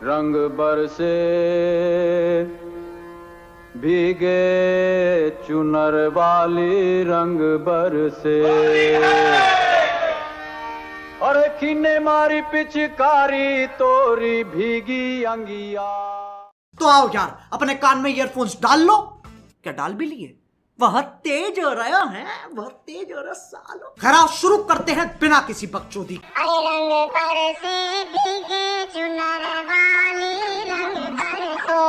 रंग बरसे भीगे चुनर वाली रंग बरसे। अरे किने मारी पिचकारी तोरी भीगी अंगिया। तो आओ यार, अपने कान में ईयरफोन्स डाल लो। क्या डाल भी लिए? बहुत तेज हो रहा है, बहुत तेज हो रहा सालो। खैर शुरू करते हैं बिना किसी बकचोदी। रंग बरसे भीगे चुनर वाली रंग बरसे।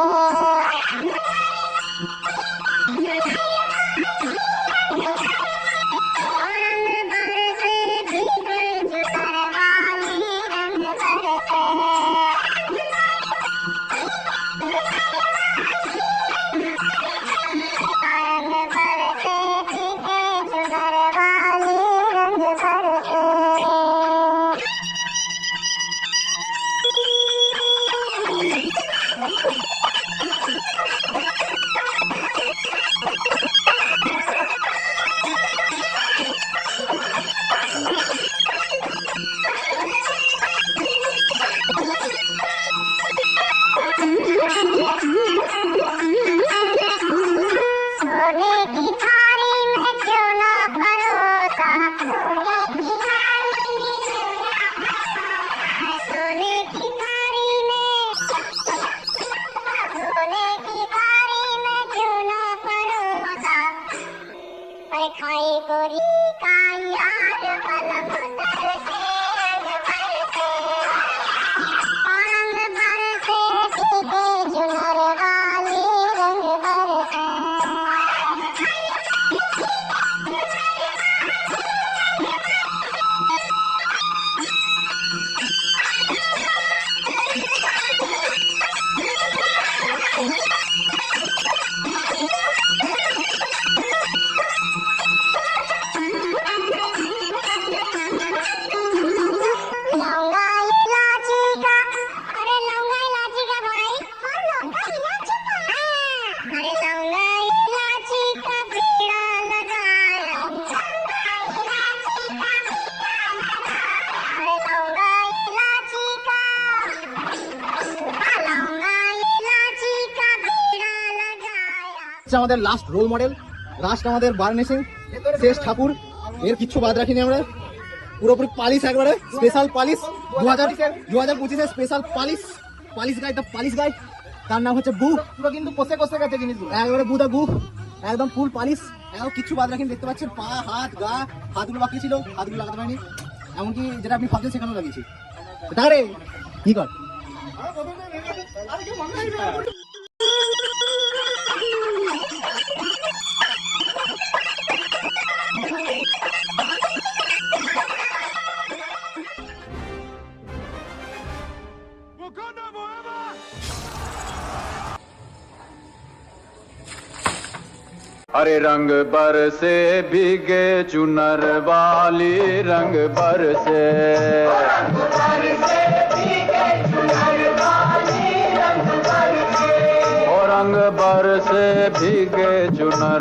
खाई गोरी का यार पलक बरसे रंग बरसे भीगे चुनर वाली रंग बरसे। আমাদের লাস্ট রোল মডেল, লাস্ট আমাদের বার্নেসিং শেষ ঠাকুর, এর কিচ্ছু বাদ রাখিনি আমরা। পুরোপুরি পালিশ, একবারে স্পেশাল পালিশ 2025-এর স্পেশাল পালিশ গাই। পালিশ গাই, তার নাম হচ্ছে বু। পুরো কিন্তু কষে কষে গেছে জিনিসগুলো, একবারে বু দা গু, একদম ফুল পালিশ, একদম কিচ্ছু বাদ রাখিনি। দেখতে পাচ্ছেন পা, হাত, গা, হাতগুলো বাকি ছিল, হাতগুলো লাগাতে পারিনি। এমনকি যেটা আপনি ভাবছেন সেখানেও লাগিয়েছি। তাহলে কি কর अरे रंग बरसे भीगे चुनर वाली रंग बरसे। रंग बरसे भीगे चुनर